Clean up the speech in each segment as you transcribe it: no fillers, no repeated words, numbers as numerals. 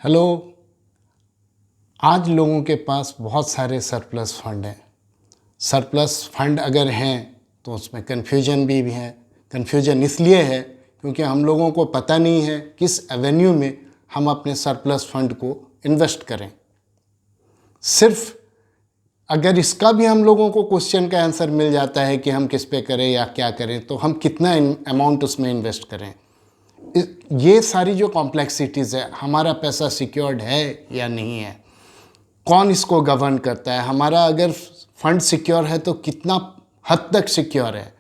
Hello. आज लोगों के पास बहुत सारे सरप्लस फंड हैं। सरप्लस फंड अगर हैं तो उसमें कन्फ्यूजन भी है। कन्फ्यूजन इसलिए है क्योंकि हम लोगों को पता नहीं है किस एवेन्यू में हम अपने सरप्लस फंड को इन्वेस्ट करें। सिर्फ अगर इसका भी हम लोगों को क्वेश्चन का आंसर मिल जाता है कि हम किस पे करें या क्या करें, तो हम कितना अमाउंट उसमें इन्वेस्ट करें। ये सारी जो कॉम्प्लेक्सिटीज़ है, हमारा पैसा सिक्योर्ड है या नहीं है, कौन इसको गवर्न करता है, हमारा अगर फंड सिक्योर है तो कितना हद तक सिक्योर है,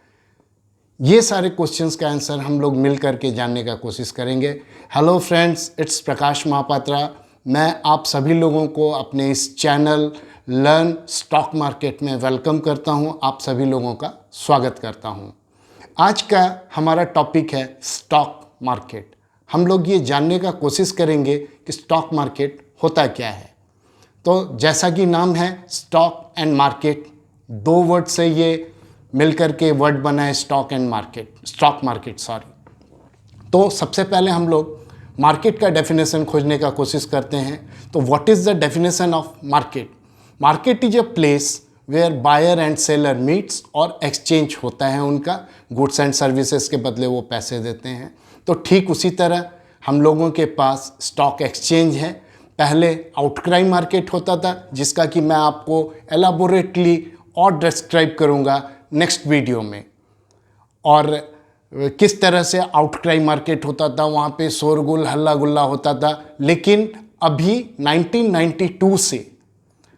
ये सारे क्वेश्चंस का आंसर हम लोग मिल करके जानने का कोशिश करेंगे। हेलो फ्रेंड्स, इट्स प्रकाश महापात्रा। मैं आप सभी लोगों को अपने इस चैनल लर्न स्टॉक मार्केट में वेलकम करता हूं। आप सभी लोगों का स्वागत करता हूं। आज का हमारा टॉपिक है स्टॉक मार्केट। हम लोग ये जानने का कोशिश करेंगे कि स्टॉक मार्केट होता क्या है। तो जैसा कि नाम है स्टॉक एंड मार्केट, दो वर्ड से ये मिलकर के वर्ड बना है स्टॉक मार्केट। तो सबसे पहले हम लोग मार्केट का डेफिनेशन खोजने का कोशिश करते हैं। तो what is the definition of market? Market is a place where buyer and seller meets और एक्सचेंज होता है उनका, गुड्स एंड सर्विसेज के बदले वो पैसे देते हैं। तो ठीक उसी तरह हम लोगों के पास स्टॉक एक्सचेंज है। पहले आउटक्राई मार्केट होता था, जिसका कि मैं आपको एलाबोरेटली और डिस्क्राइब करूंगा नेक्स्ट वीडियो में। और किस तरह से आउटक्राई मार्केट होता था, वहाँ पे शोरगुल हल्ला गुल्ला होता था। लेकिन अभी 1992 से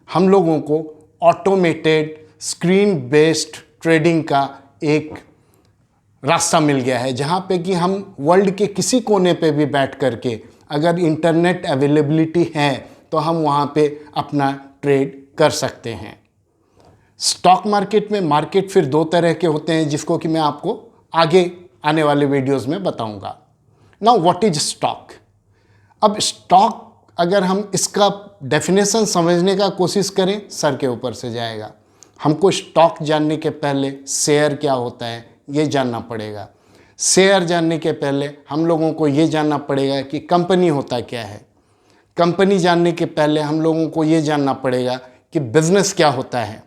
हम लोगों को ऑटोमेटेड स्क्रीन बेस्ड ट्रेडिंग का एक रास्ता मिल गया है, जहाँ पे कि हम वर्ल्ड के किसी कोने पे भी बैठ करके, अगर इंटरनेट अवेलेबिलिटी है तो हम वहाँ पे अपना ट्रेड कर सकते हैं। स्टॉक मार्केट में मार्केट फिर दो तरह के होते हैं, जिसको कि मैं आपको आगे आने वाले वीडियोस में बताऊंगा। Now what is stock? अब स्टॉक अगर हम इसका डेफिनेशन समझने का कोशिश करें, सर के ऊपर से जाएगा। हमको स्टॉक जानने के पहले शेयर क्या होता है ये जानना पड़ेगा। शेयर जानने के पहले हम लोगों को ये जानना पड़ेगा कि कंपनी होता क्या है। कंपनी जानने के पहले हम लोगों को ये जानना पड़ेगा कि बिजनेस क्या होता है,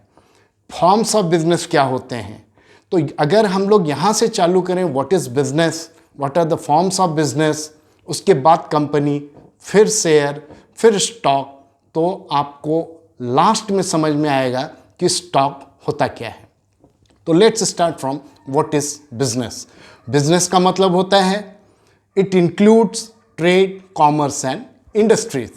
फॉर्म्स ऑफ बिजनेस क्या होते हैं। तो अगर हम लोग यहाँ से चालू करें, what is business, what are the forms of business, उसके बाद कंपनी, फिर शेयर, फिर स्टॉक, तो आपको लास्ट में समझ में आएगा कि स्टॉक होता क्या है। तो let's start from what is business. Business का मतलब होता है it includes trade, commerce and industries.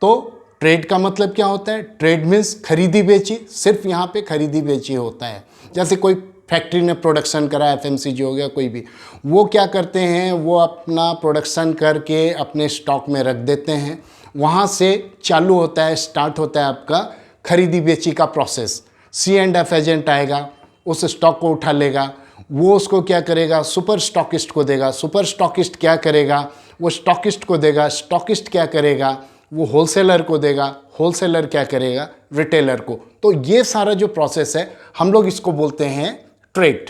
तो ट्रेड का मतलब क्या होता है? ट्रेड मीन्स खरीदी बेची, सिर्फ यहाँ पे खरीदी बेची होता है। जैसे कोई फैक्ट्री ने प्रोडक्शन करा, एफएमसीजी हो गया, कोई भी, वो क्या करते हैं, वो अपना प्रोडक्शन करके अपने स्टॉक में रख देते हैं। वहाँ से चालू होता है, स्टार्ट होता है आपका खरीदी बेची का प्रोसेस। C&F एजेंट आएगा, उस स्टॉक को उठा लेगा, वो उसको क्या करेगा, सुपर स्टॉकिस्ट को देगा। सुपर स्टॉकिस्ट क्या करेगा, वो स्टॉकिस्ट को देगा। स्टॉकिस्ट क्या करेगा, वो होलसेलर को देगा। होलसेलर क्या करेगा, रिटेलर को। तो ये सारा जो प्रोसेस है, हम लोग इसको बोलते हैं ट्रेड।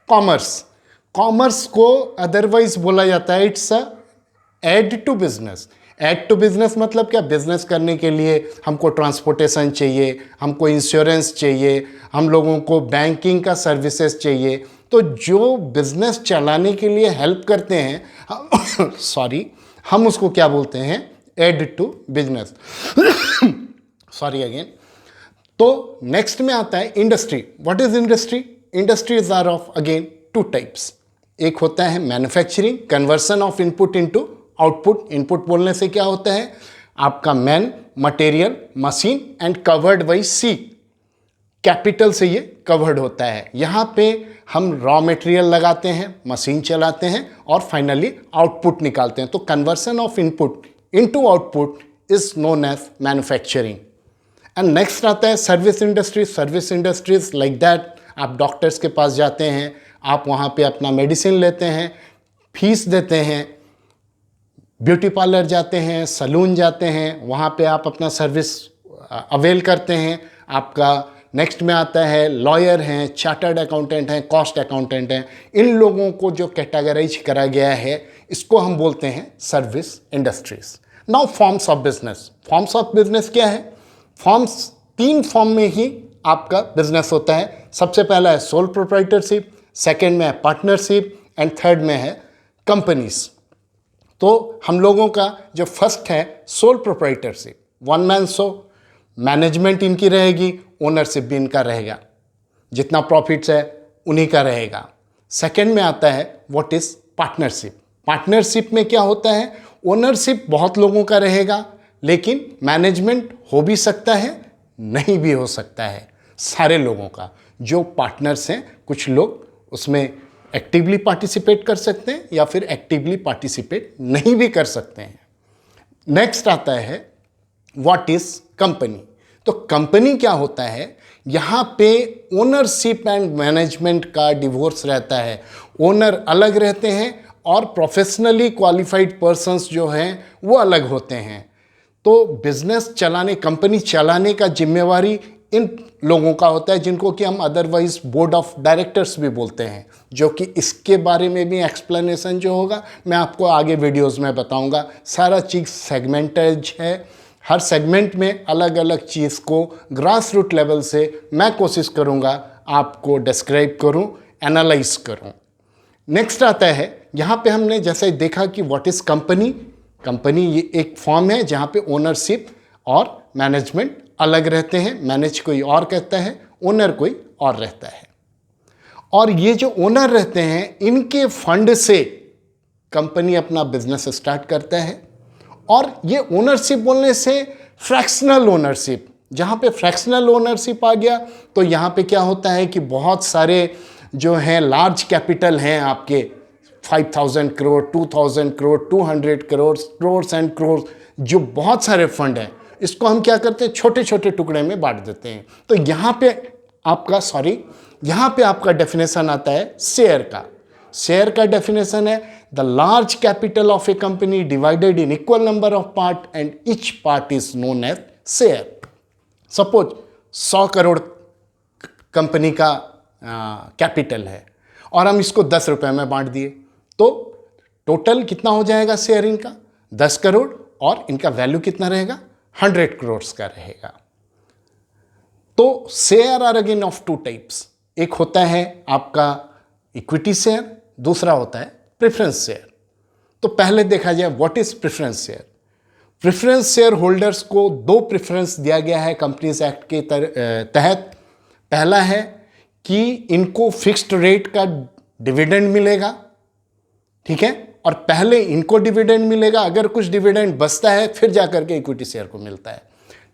कॉमर्स को अदरवाइज बोला जाता है it's a aid to business. Aid to business मतलब क्या? बिजनेस करने के लिए हमको ट्रांसपोर्टेशन चाहिए, हमको इंश्योरेंस चाहिए, हम लोगों को बैंकिंग का सर्विसेज चाहिए। तो जो बिजनेस चलाने के लिए हेल्प करते हैं हम उसको क्या बोलते हैं? Aid to business. Sorry again. तो नेक्स्ट में आता है industry. What is industry? Industries are of again two types. एक होता है manufacturing, conversion of input into output. Input बोलने से क्या होता है, आपका man, material, machine and covered by C, capital से ये कवर्ड होता है। यहाँ पे हम रॉ मटेरियल लगाते हैं, मशीन चलाते हैं और फाइनली आउटपुट निकालते हैं। तो conversion of input into output is known as manufacturing. And next आता है service industry. Service industries like that, आप डॉक्टर्स के पास जाते हैं, आप वहाँ पे अपना मेडिसिन लेते हैं, फीस देते हैं, ब्यूटी पार्लर जाते हैं, सलून जाते हैं, वहाँ पे आप अपना सर्विस अवेल करते हैं। आपका नेक्स्ट में आता है लॉयर हैं, चार्टर्ड अकाउंटेंट हैं, कॉस्ट अकाउंटेंट हैं। इन लोगों को जो कैटेगराइज करा गया है, इसको हम बोलते हैं service industries. Now forms of business. Forms of business क्या है? फॉर्म्स 3 फॉर्म में ही आपका बिजनेस होता है। सबसे पहला है सोल प्रोप्राइटरशिप, सेकेंड में है पार्टनरशिप एंड थर्ड में है कंपनीज। तो हम लोगों का जो फर्स्ट है sole proprietorship, one man show, management इनकी रहेगी, ओनरशिप भी इनका रहेगा, जितना प्रॉफिट्स है उन्हीं का रहेगा। सेकेंड में आता है व्हाट इज पार्टनरशिप। पार्टनरशिप में क्या होता है? ओनरशिप बहुत लोगों का रहेगा, लेकिन मैनेजमेंट हो भी सकता है, नहीं भी हो सकता है, सारे लोगों का। जो पार्टनर्स हैं, कुछ लोग उसमें एक्टिवली पार्टिसिपेट कर सकते हैं या फिर एक्टिवली पार्टिसिपेट नहीं भी कर सकते हैं। नेक्स्ट आता है व्हाट इज कंपनी। तो कंपनी क्या होता है? यहाँ पे ओनरशिप एंड मैनेजमेंट का डिवोर्स रहता है। ओनर अलग रहते हैं और प्रोफेशनली क्वालिफाइड पर्सन्स जो हैं वो अलग होते हैं। तो बिजनेस चलाने, कंपनी चलाने का जिम्मेवारी इन लोगों का होता है, जिनको कि हम अदरवाइज बोर्ड ऑफ डायरेक्टर्स भी बोलते हैं, जो कि इसके बारे में भी एक्सप्लेनेशन जो होगा मैं आपको आगे वीडियोस में बताऊंगा। सारा चीज़ सेगमेंटेड है, हर सेगमेंट में अलग अलग चीज़ को ग्रास रूट लेवल से मैं कोशिश करूंगा आपको डिस्क्राइब करूं, एनालाइज करूं। नेक्स्ट आता है, यहाँ पे हमने जैसे देखा कि व्हाट इज़ कंपनी। कंपनी ये एक फॉर्म है जहाँ पे ओनरशिप और मैनेजमेंट अलग रहते हैं। मैनेज कोई और कहता है, ओनर कोई और रहता है। और ये जो ओनर रहते हैं, इनके फंड से कंपनी अपना बिजनेस स्टार्ट करता है। और ये ओनरशिप बोलने से फ्रैक्शनल ओनरशिप, जहाँ पे फ्रैक्शनल ओनरशिप आ गया तो यहाँ पे क्या होता है कि बहुत सारे जो हैं लार्ज कैपिटल हैं आपके, 5000 करोड़, 2000 करोड़, 200 करोड़, करोड़ एंड करोड़, जो बहुत सारे फंड हैं, इसको हम क्या करते हैं? छोटे छोटे टुकड़े में बांट देते हैं। तो यहाँ पे आपका डेफिनेशन आता है शेयर का। शेयर का डेफिनेशन है the large capital of a company divided in equal number of part and each part is known as share. Suppose 100 crore company का कैपिटल है और हम इसको 10 रुपए में बांट दिए, तो टोटल कितना हो जाएगा शेयर इनका? 10 करोड़, और इनका वैल्यू कितना रहेगा? 100 करोड़ का रहेगा। तो share are again of 2 types. एक होता है आपका इक्विटी शेयर, दूसरा होता है प्रेफरेंस शेयर। तो पहले देखा जाए what is preference share. Preference share holders को 2 प्रेफरेंस दिया गया है कंपनीज एक्ट के तहत। पहला है कि इनको फिक्स्ड रेट का डिविडेंड मिलेगा, ठीक है, और पहले इनको डिविडेंड मिलेगा, अगर कुछ डिविडेंड बचता है फिर जाकर के इक्विटी शेयर को मिलता है।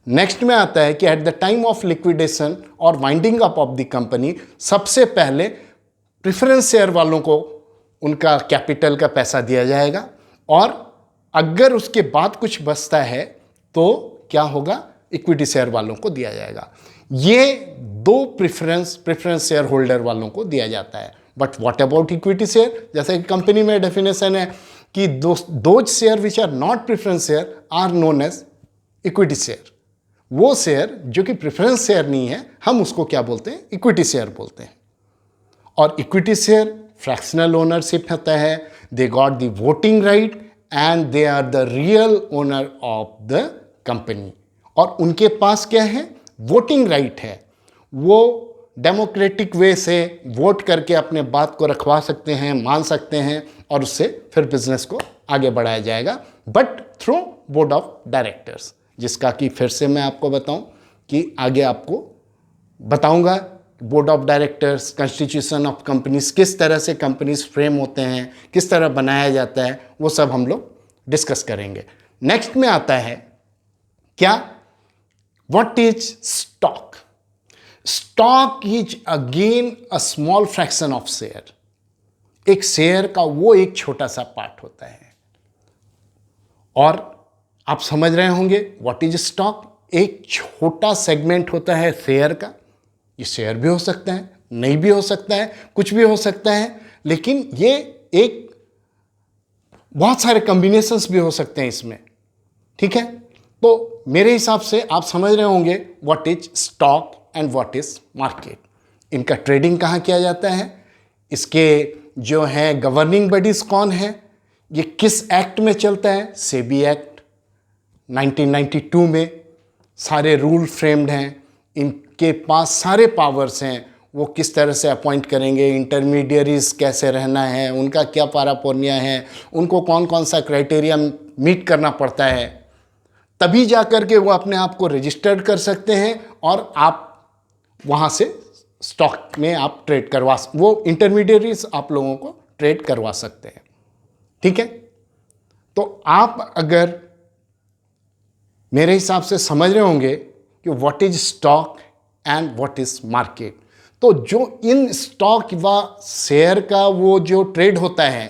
नेक्स्ट में आता है कि at the time of liquidation और winding up of the company, सबसे पहले प्रेफरेंस शेयर वालों को उनका कैपिटल का पैसा दिया जाएगा, और अगर उसके बाद कुछ बचता है तो क्या होगा? इक्विटी शेयर वालों को दिया जाएगा। ये 2 प्रेफरेंस शेयर होल्डर वालों को दिया जाता है। But what about equity share? जैसे कि कंपनी में डेफिनेशन है कि those share which are not preference share are known as equity share. वो शेयर जो कि प्रेफरेंस शेयर नहीं है, हम उसको क्या बोलते हैं? इक्विटी शेयर बोलते हैं। और इक्विटी शेयर फ्रैक्शनल ओनरशिप होता है, they got the voting right and they are the real owner of the company. और उनके पास क्या है? वोटिंग राइट है। वो डेमोक्रेटिक वे से वोट करके अपने बात को रखवा सकते हैं, मान सकते हैं, और उससे फिर बिजनेस को आगे बढ़ाया जाएगा, but through board of directors, जिसका कि फिर से मैं आपको बताऊं कि आगे आपको बताऊंगा board of directors, constitution of companies, किस तरह से कंपनीज फ्रेम होते हैं, किस तरह बनाया जाता है, वो सब हम लोग डिस्कस करेंगे। नेक्स्ट में आता है क्या? What is stock. Stock is again a small fraction of share. एक शेयर का वो एक छोटा सा पार्ट होता है। और आप समझ रहे होंगे व्हाट इज स्टॉक, एक छोटा सेगमेंट होता है शेयर का। ये शेयर भी हो सकता है, नहीं भी हो सकता है, कुछ भी हो सकता है, लेकिन ये एक बहुत सारे कॉम्बिनेशंस भी हो सकते हैं इसमें, ठीक है। तो मेरे हिसाब से आप समझ रहे होंगे what is stock and what is market. इनका ट्रेडिंग कहाँ किया जाता है, इसके जो है गवर्निंग बॉडीज कौन है, ये किस एक्ट में चलता है, सेबी एक्ट, 1992 में सारे रूल फ्रेम्ड हैं, इनके पास सारे पावर्स हैं। वो किस तरह से अपॉइंट करेंगे, इंटरमीडियरीज कैसे रहना है, उनका क्या पारापोर्निया है, उनको कौन कौन सा क्राइटेरिया मीट करना पड़ता है, तभी जा कर के वो अपने आप को रजिस्टर्ड कर सकते हैं और आप वहाँ से स्टॉक में आप ट्रेड करवा, वो इंटरमीडियरीज आप लोगों को ट्रेड करवा सकते हैं। ठीक है, तो आप अगर मेरे हिसाब से समझ रहे होंगे कि what is stock and what is market, तो जो इन स्टॉक व शेयर का वो जो ट्रेड होता है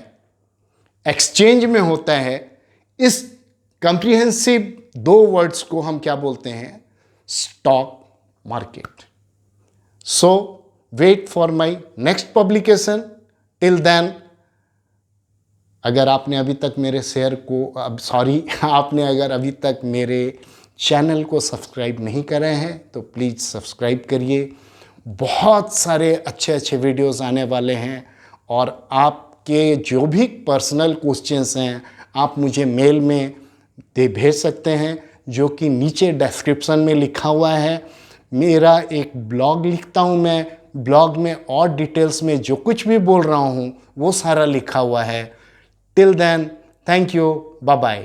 एक्सचेंज में होता है, इस कंप्रिहेंसिव 2 वर्ड्स को हम क्या बोलते हैं, stock market. So wait for my next publication. Till then, अगर आपने अभी तक मेरे शेयर को आपने अगर अभी तक मेरे चैनल को सब्सक्राइब नहीं करे हैं तो प्लीज़ सब्सक्राइब करिए। बहुत सारे अच्छे अच्छे वीडियोस आने वाले हैं और आपके जो भी पर्सनल क्वेश्चंस हैं आप मुझे मेल में भेज सकते हैं, जो कि नीचे डिस्क्रिप्शन में लिखा हुआ है। मेरा एक ब्लॉग लिखता हूँ मैं, ब्लॉग में और डिटेल्स में जो कुछ भी बोल रहा हूँ वो सारा लिखा हुआ है। Till then, thank you. Bye-bye.